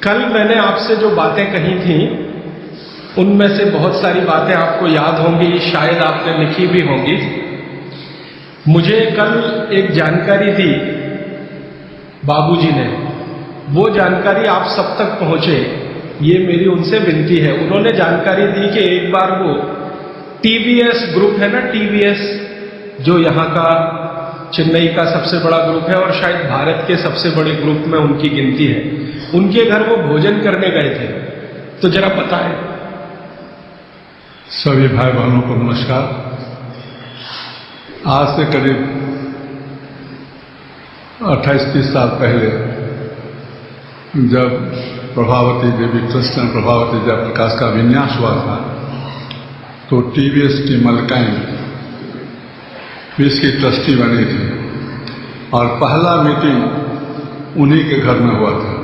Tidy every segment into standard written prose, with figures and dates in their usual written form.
कल मैंने आपसे जो बातें कही थी उनमें से बहुत सारी बातें आपको याद होंगी, शायद आपने लिखी भी होंगी। मुझे कल एक जानकारी दी बाबूजी ने, वो जानकारी आप सब तक पहुंचे, ये मेरी उनसे विनती है। उन्होंने जानकारी दी कि एक बार वो टीवीएस ग्रुप है ना, टीवीएस जो यहाँ का चेन्नई का सबसे बड़ा ग्रुप है और शायद भारत के सबसे बड़े ग्रुप में उनकी गिनती है, उनके घर वो भोजन करने गए थे। तो जरा बताएं। सभी भाई बहनों को नमस्कार। आज से करीब 28-30 साल पहले जब प्रभावती देवी ट्रस्ट में प्रभावती जयप्रकाश का विन्यास हुआ था, तो टीवीएस की मलकाइन इसकी ट्रस्टी बनी थी और पहला मीटिंग उन्हीं के घर में हुआ था,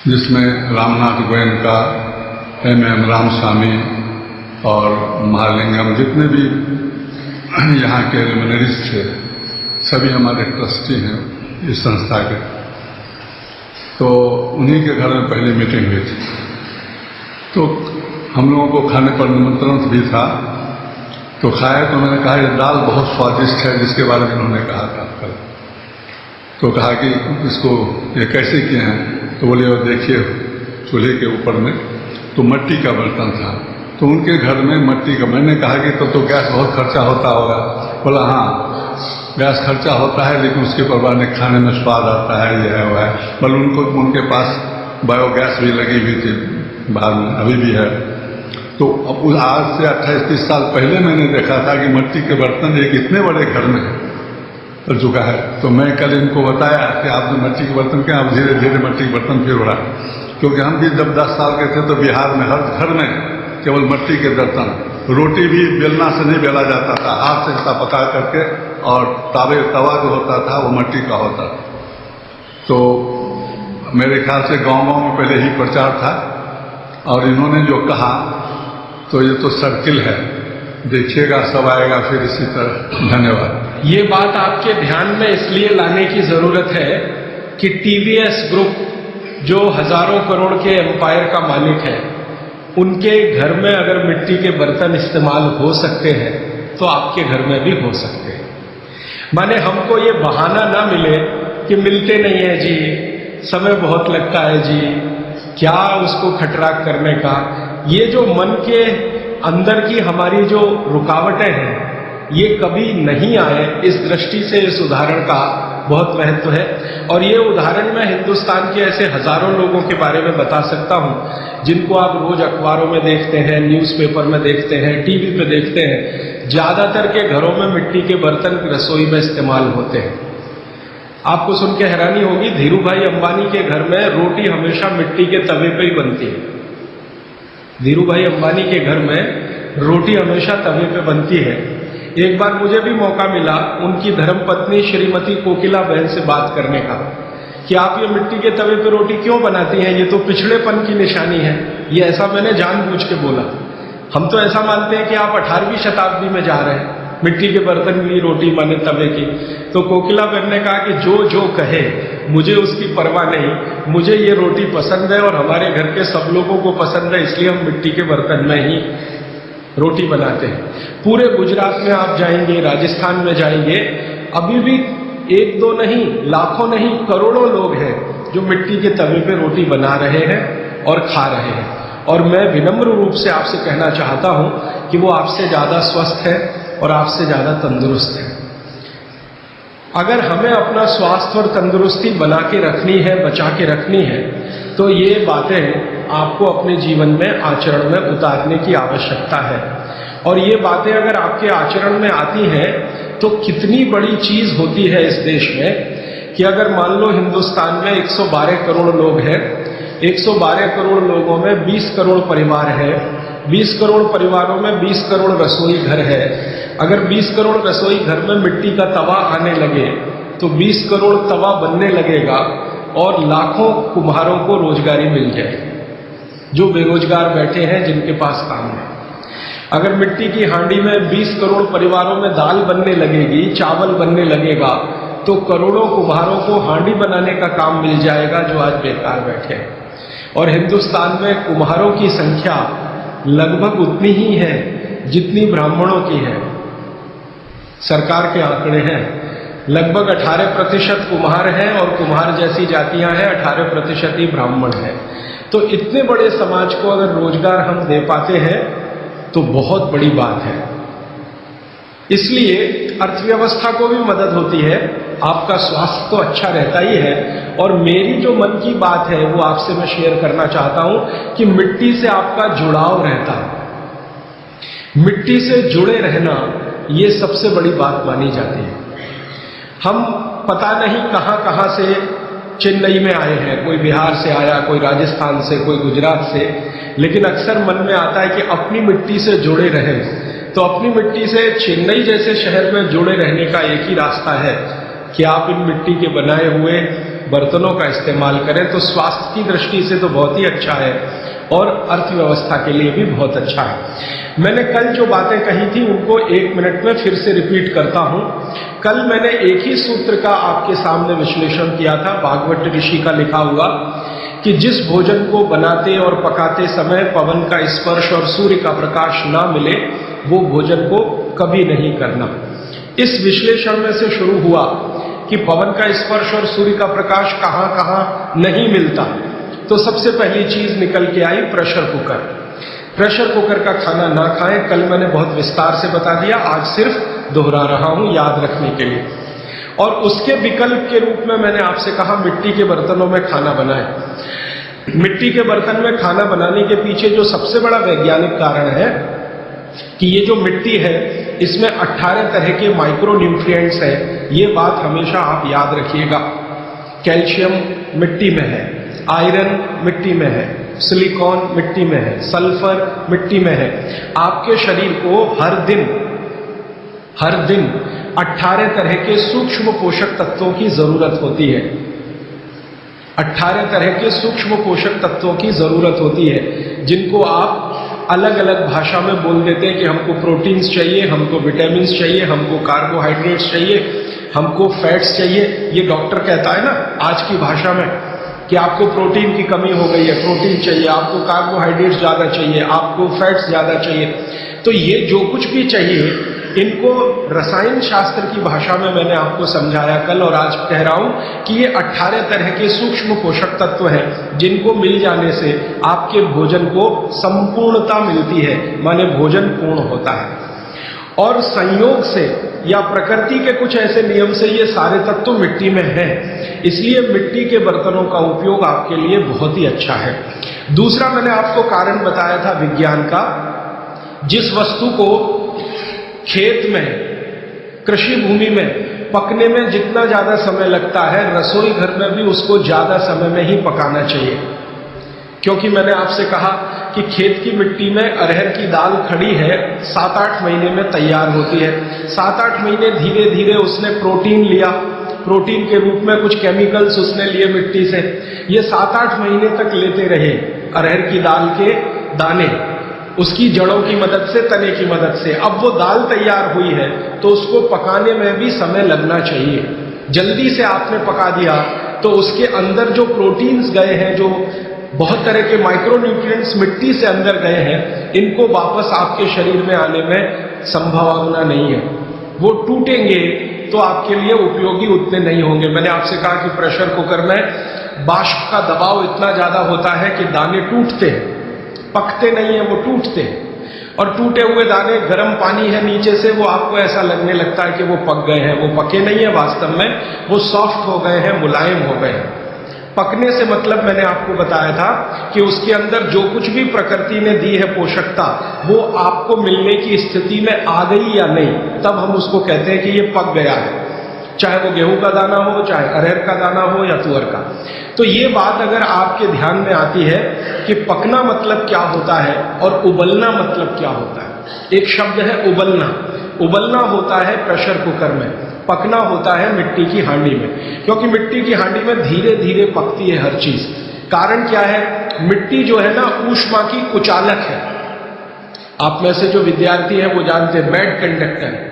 जिसमें रामनाथ गोयनका, एम रामस्वामी और महालिंगम, जितने भी यहाँ के लुमिनरीज थे, सभी हमारे ट्रस्टी हैं इस संस्था के। तो उन्हीं के घर में पहली मीटिंग हुई थी। तो हम लोगों को खाने पर निमंत्रण भी था, तो खाए तो मैंने कहा ये दाल बहुत स्वादिष्ट है, जिसके बारे में उन्होंने कहा था कल। तो कहा कि इसको ये कैसे किए हैं, तो बोले और देखिए चूल्हे के ऊपर में तो मिट्टी का बर्तन था, तो उनके घर में मिट्टी का। मैंने कहा कि तो गैस बहुत खर्चा होता होगा। बोला हाँ गैस खर्चा होता है, लेकिन उसके परवाह नहीं, खाने में स्वाद आता है, यह है वह है। बल उनके पास बायोगैस भी लगी हुई थी बाहर में, अभी भी है। तो अब आज से 28-30 साल पहले मैंने देखा था कि मिट्टी के बर्तन एक इतने बड़े घर में कर चुका है। तो मैं कल इनको बताया कि आपने मिट्टी के बर्तन क्या, अब धीरे धीरे मिट्टी के बर्तन फिर हो रहा है। क्योंकि हम भी जब 10 साल के थे तो बिहार में हर घर में केवल मिट्टी के बर्तन, रोटी भी बेलना से नहीं बेला जाता था, हाथ से इसका पका करके, और तवा जो होता था वो मिट्टी का होता था। तो मेरे ख्याल से गांव-गांव में पहले ही प्रचार था, और इन्होंने जो कहा तो ये तो सर्किल है, देखिएगा सब आएगा फिर इसी तरह। धन्यवाद। ये बात आपके ध्यान में इसलिए लाने की जरूरत है कि टीवीएस ग्रुप जो हजारों करोड़ के एम्पायर का मालिक है, उनके घर में अगर मिट्टी के बर्तन इस्तेमाल हो सकते हैं तो आपके घर में भी हो सकते हैं। माने हमको ये बहाना ना मिले कि मिलते नहीं है जी, समय बहुत लगता है जी, क्या उसको खटराक करने का। ये जो मन के अंदर की हमारी जो रुकावटें हैं, ये कभी नहीं आए, इस दृष्टि से इस उदाहरण का बहुत महत्व है। और ये उदाहरण मैं हिंदुस्तान के ऐसे हजारों लोगों के बारे में बता सकता हूं, जिनको आप रोज अखबारों में देखते हैं, न्यूज़पेपर में देखते हैं, टीवी पे देखते हैं। ज्यादातर के घरों में मिट्टी के बर्तन रसोई में इस्तेमाल होते हैं। आपको सुन के हैरानी होगी, धीरू भाई अंबानी के घर में रोटी हमेशा मिट्टी के तवे पे ही बनती है। धीरू भाई अंबानी के घर में रोटी हमेशा तवे पे बनती है। एक बार मुझे भी मौका मिला उनकी धर्मपत्नी श्रीमती कोकिला बहन से बात करने का कि आप ये मिट्टी के तवे पे रोटी क्यों बनाती हैं, ये तो पिछड़ेपन की निशानी है। ये ऐसा मैंने जानबूझ के बोला। हम तो ऐसा मानते हैं कि आप 18वीं शताब्दी में जा रहे हैं, मिट्टी के बर्तन की रोटी माने तवे की। तो कोकिला बहन ने कहा कि जो जो कहे, मुझे उसकी परवाह नहीं, मुझे ये रोटी पसंद है और हमारे घर के सब लोगों को पसंद है, इसलिए हम मिट्टी के बर्तन में ही रोटी बनाते हैं। पूरे गुजरात में आप जाएंगे, राजस्थान में जाएंगे, अभी भी 1-2 नहीं, लाखों नहीं, करोड़ों लोग हैं जो मिट्टी के तवे पे रोटी बना रहे हैं और खा रहे हैं। और मैं विनम्र रूप से आपसे कहना चाहता हूं कि वो आपसे ज्यादा स्वस्थ है और आपसे ज्यादा तंदुरुस्त है। अगर हमें अपना स्वास्थ्य और तंदुरुस्ती बना के रखनी है, बचा के रखनी है, तो ये बातें आपको अपने जीवन में आचरण में उतारने की आवश्यकता है। और ये बातें अगर आपके आचरण में आती हैं तो कितनी बड़ी चीज होती है इस देश में कि अगर मान लो हिंदुस्तान में 112 करोड़ लोग हैं, 112 करोड़ लोगों में 20 करोड़ परिवार है, 20 करोड़ परिवारों में 20 करोड़ रसोई घर है। अगर 20 करोड़ रसोई घर में मिट्टी का तवा आने लगे तो 20 करोड़ तवा बनने लगेगा और लाखों कुम्हारों को रोजगारी मिल जाए जो बेरोजगार बैठे हैं, जिनके पास काम है। अगर मिट्टी की हांडी में 20 करोड़ परिवारों में दाल बनने लगेगी, चावल बनने लगेगा, तो करोड़ों कुम्हारों को हांडी बनाने का काम मिल जाएगा जो आज बेकार बैठे हैं। और हिंदुस्तान में कुम्हारों की संख्या लगभग उतनी ही है जितनी ब्राह्मणों की है। सरकार के आंकड़े हैं, लगभग 18% कुम्हार हैं और कुम्हार जैसी जातियां हैं 18% ही ब्राह्मण हैं। तो इतने बड़े समाज को अगर रोजगार हम दे पाते हैं तो बहुत बड़ी बात है। इसलिए अर्थव्यवस्था को भी मदद होती है, आपका स्वास्थ्य तो अच्छा रहता ही है। और मेरी जो मन की बात है वो आपसे मैं शेयर करना चाहता हूं कि मिट्टी से आपका जुड़ाव रहता है। मिट्टी से जुड़े रहना ये सबसे बड़ी बात मानी जाती है। हम पता नहीं कहां कहां से चेन्नई में आए हैं, कोई बिहार से आया, कोई राजस्थान से, कोई गुजरात से, लेकिन अक्सर मन में आता है कि अपनी मिट्टी से जुड़े रहें। तो अपनी मिट्टी से चेन्नई जैसे शहर में जुड़े रहने का एक ही रास्ता है कि आप इन मिट्टी के बनाए हुए बर्तनों का इस्तेमाल करें। तो स्वास्थ्य की दृष्टि से तो बहुत ही अच्छा है और अर्थव्यवस्था के लिए भी बहुत अच्छा है। मैंने कल जो बातें कही थी उनको 1 मिनट में फिर से रिपीट करता हूं। कल मैंने एक ही सूत्र का आपके सामने विश्लेषण किया था, भागवत ऋषि का लिखा हुआ, कि जिस भोजन को बनाते और पकाते समय पवन का स्पर्श और सूर्य का प्रकाश ना मिले वो भोजन को कभी नहीं करना। इस विश्लेषण में से शुरू हुआ कि पवन का स्पर्श और सूर्य का प्रकाश कहां कहां नहीं मिलता। तो सबसे पहली चीज निकल के आई प्रेशर कुकर। प्रेशर कुकर का खाना ना खाएं, कल मैंने बहुत विस्तार से बता दिया, आज सिर्फ दोहरा रहा हूं याद रखने के लिए। और उसके विकल्प के रूप में मैंने आपसे कहा मिट्टी के बर्तनों में खाना बनाएं। मिट्टी के बर्तन में खाना बनाने के पीछे जो सबसे बड़ा वैज्ञानिक कारण है कि ये जो मिट्टी है इसमें 18 तरह के माइक्रो न्यूट्रिएंट्स हैं। ये बात हमेशा आप याद रखिएगा। कैल्शियम मिट्टी में है, आयरन मिट्टी में है, सिलिकॉन मिट्टी में है, सल्फर मिट्टी में है। आपके शरीर को हर दिन 18 तरह के सूक्ष्म पोषक तत्वों की जरूरत होती है। 18 तरह के सूक्ष्म पोषक तत्वों की जरूरत होती है, जिनको आप अलग अलग भाषा में बोल देते हैं कि हमको प्रोटीन्स चाहिए, हमको विटामिन्स चाहिए, हमको कार्बोहाइड्रेट्स चाहिए, हमको फैट्स चाहिए। ये डॉक्टर कहता है ना आज की भाषा में कि आपको प्रोटीन की कमी हो गई है, प्रोटीन चाहिए, आपको कार्बोहाइड्रेट्स ज्यादा चाहिए, आपको फैट्स ज्यादा चाहिए। तो ये जो कुछ भी चाहिए इनको रसायन शास्त्र की भाषा में मैंने आपको समझाया कल, और आज कह रहा हूं कि ये 18 तरह के सूक्ष्म पोषक तत्व हैं जिनको मिल जाने से आपके भोजन को संपूर्णता मिलती है, माने भोजन पूर्ण होता है। और संयोग से या प्रकृति के कुछ ऐसे नियम से ये सारे तत्व मिट्टी में हैं, इसलिए मिट्टी के बर्तनों का उपयोग आपके लिए बहुत ही अच्छा है। दूसरा मैंने आपको कारण बताया था विज्ञान का, जिस वस्तु को खेत में, कृषि भूमि में पकने में जितना ज्यादा समय लगता है, रसोई घर में भी उसको ज्यादा समय में ही पकाना चाहिए। क्योंकि मैंने आपसे कहा कि खेत की मिट्टी में अरहर की दाल खड़ी है, 7-8 महीने में तैयार होती है। 7-8 महीने धीरे धीरे उसने प्रोटीन लिया, प्रोटीन के रूप में कुछ केमिकल्स उसने लिए मिट्टी से। ये 7-8 महीने तक लेते रहे अरहर की दाल के दाने, उसकी जड़ों की मदद से, तने की मदद से। अब वो दाल तैयार हुई है तो उसको पकाने में भी समय लगना चाहिए। जल्दी से आपने पका दिया तो उसके अंदर जो प्रोटीन्स गए हैं, जो बहुत तरह के माइक्रो न्यूट्रिएंट्स मिट्टी से अंदर गए हैं, इनको वापस आपके शरीर में आने में संभावना नहीं है। वो टूटेंगे तो आपके लिए उपयोगी उतने नहीं होंगे। मैंने आपसे कहा कि प्रेशर कुकर में वाष्प का दबाव इतना ज्यादा होता है कि दाने टूटते हैं, पकते नहीं है, वो टूटते हैं। और टूटे हुए दाने, गर्म पानी है नीचे से, वो आपको ऐसा लगने लगता है कि वो पक गए हैं। वो पके नहीं है, वास्तव में वो सॉफ्ट हो गए हैं, मुलायम हो गए हैं। पकने से मतलब मैंने आपको बताया था कि उसके अंदर जो कुछ भी प्रकृति ने दी है पोषकता, वो आपको मिलने की स्थिति में आ गई या नहीं, तब हम उसको कहते हैं कि ये पक गया है। चाहे वो गेहूं का दाना हो, चाहे अरहर का दाना हो या तुअर का। तो ये बात अगर आपके ध्यान में आती है कि पकना मतलब क्या होता है और उबलना मतलब क्या होता है। एक शब्द है उबलना। उबलना होता है प्रेशर कुकर में, पकना होता है मिट्टी की हांडी में। क्योंकि मिट्टी की हांडी में धीरे धीरे पकती है हर चीज। कारण क्या है, मिट्टी जो है ना ऊष्मा की कुचालक है। आप में से जो विद्यार्थी है वो जानते हैं, बैड कंडक्टर है।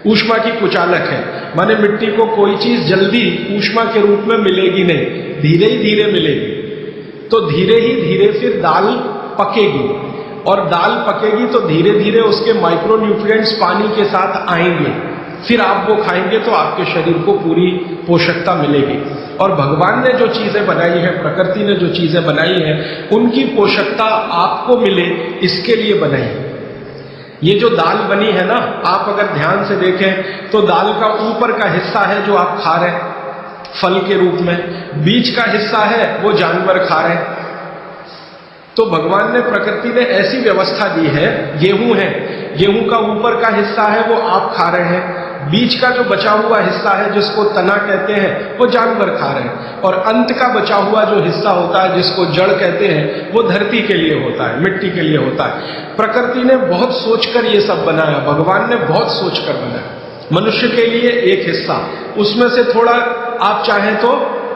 ऊष्मा की कुचालक है, माने मिट्टी को कोई चीज जल्दी ऊष्मा के रूप में मिलेगी नहीं, धीरे ही धीरे मिलेगी। तो धीरे ही धीरे फिर दाल पकेगी, और दाल पकेगी तो धीरे धीरे उसके माइक्रो न्यूट्रिएंट्स पानी के साथ आएंगे, फिर आप वो खाएंगे तो आपके शरीर को पूरी पोषकता मिलेगी। और भगवान ने जो चीजें बनाई है, प्रकृति ने जो चीजें बनाई है, उनकी पोषकता आपको मिले इसके लिए बनाई। ये जो दाल बनी है ना, आप अगर ध्यान से देखें तो दाल का ऊपर का हिस्सा है जो आप खा रहे हैं फल के रूप में, बीच का हिस्सा है वो जानवर खा रहे हैं। तो भगवान ने, प्रकृति ने ऐसी व्यवस्था दी है, गेहूं है, गेहूं का ऊपर का हिस्सा है वो आप खा रहे हैं, बीच का जो बचा हुआ हिस्सा है जिसको तना कहते हैं वो जानवर खा रहे हैं, और अंत का बचा हुआ जो हिस्सा होता है जिसको जड़ कहते हैं वो धरती के लिए होता है, मिट्टी के लिए होता है। प्रकृति ने बहुत सोचकर ये सब बनाया, भगवान ने बहुत सोचकर बनाया। मनुष्य के लिए एक हिस्सा, उसमें से थोड़ा आप चाहें तो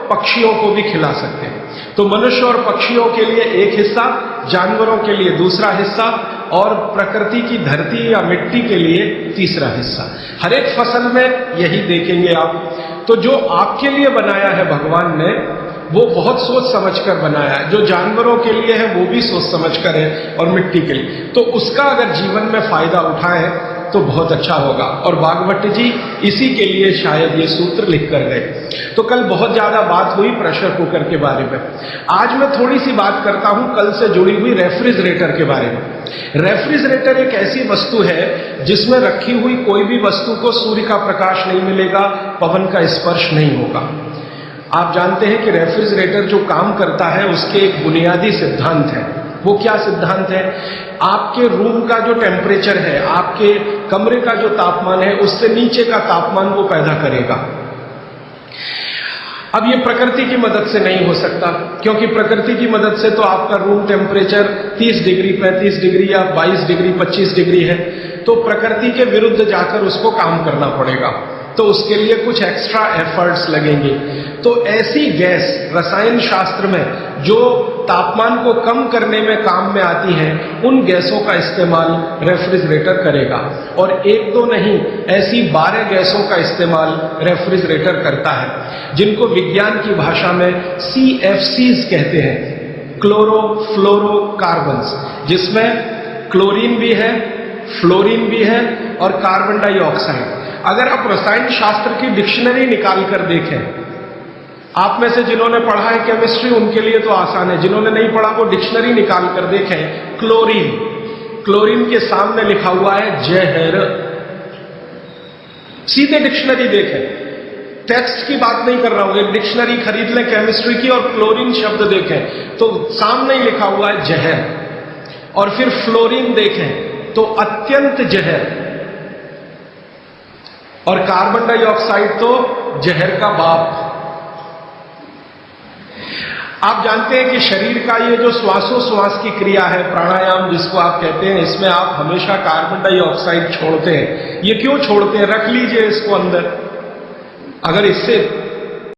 पक्षियों को भी खिला सकते हैं। तो मनुष्य और पक्षियों के लिए एक हिस्सा, जानवरों के लिए दूसरा हिस्सा, और प्रकृति की धरती या मिट्टी के लिए तीसरा हिस्सा। हर एक फसल में यही देखेंगे आप। तो जो आपके लिए बनाया है भगवान ने, वो बहुत सोच समझकर बनाया है। जो जानवरों के लिए है वो भी सोच समझकर है, और मिट्टी के लिए, तो उसका अगर जीवन में फायदा उठाएं तो बहुत अच्छा होगा। और भागवत जी इसी के लिए शायद ये सूत्र लिख कर गए। तो कल बहुत ज्यादा बात हुई प्रेशर कुकर के बारे में, आज मैं थोड़ी सी बात करता हूं कल से जुड़ी हुई रेफ्रिजरेटर के बारे में। रेफ्रिजरेटर एक ऐसी वस्तु है जिसमें रखी हुई कोई भी वस्तु को सूर्य का प्रकाश नहीं मिलेगा, पवन का स्पर्श नहीं होगा। आप जानते हैं कि रेफ्रिजरेटर जो काम करता है उसके एक बुनियादी सिद्धांत है। वो क्या सिद्धांत है? आपके रूम का जो टेम्परेचर है, आपके कमरे का जो तापमान है, उससे नीचे का तापमान वो पैदा करेगा। अब ये प्रकृति की मदद से नहीं हो सकता, क्योंकि प्रकृति की मदद से तो आपका रूम टेम्परेचर 30 डिग्री, 35 डिग्री या 22 डिग्री, 25 डिग्री है। तो प्रकृति के विरुद्ध जाकर उसको काम करना पड़ेगा, तो उसके लिए कुछ एक्स्ट्रा एफर्ट्स लगेंगे। तो ऐसी गैस रसायन शास्त्र में जो तापमान को कम करने में काम में आती हैं, उन गैसों का इस्तेमाल रेफ्रिजरेटर करेगा। और एक दो नहीं, ऐसी 12 गैसों का इस्तेमाल रेफ्रिजरेटर करता है, जिनको विज्ञान की भाषा में CFCs कहते हैं, क्लोरोफ्लोरोकार्बन्स, जिसमें क्लोरीन भी है, फ्लोरीन भी है और कार्बन डाइऑक्साइड। अगर आप रसायन शास्त्र की डिक्शनरी निकाल कर देखें, आप में से जिन्होंने पढ़ा है केमिस्ट्री उनके लिए तो आसान है, जिन्होंने नहीं पढ़ा वो डिक्शनरी निकाल कर देखें। क्लोरीन, क्लोरीन के सामने लिखा हुआ है जहर। सीधे डिक्शनरी देखें, टेक्स्ट की बात नहीं कर रहा हूं, एक डिक्शनरी खरीद लें केमिस्ट्री की और क्लोरीन शब्द देखें तो सामने ही लिखा हुआ है जहर। और फिर फ्लोरीन देखें तो अत्यंत जहर, और कार्बन डाइऑक्साइड तो जहर का बाप। आप जानते हैं कि शरीर का ये जो श्वासोश्वास की क्रिया है, प्राणायाम जिसको आप कहते हैं, इसमें आप हमेशा कार्बन डाइऑक्साइड छोड़ते हैं। ये क्यों छोड़ते हैं? रख लीजिए इसको अंदर। अगर इससे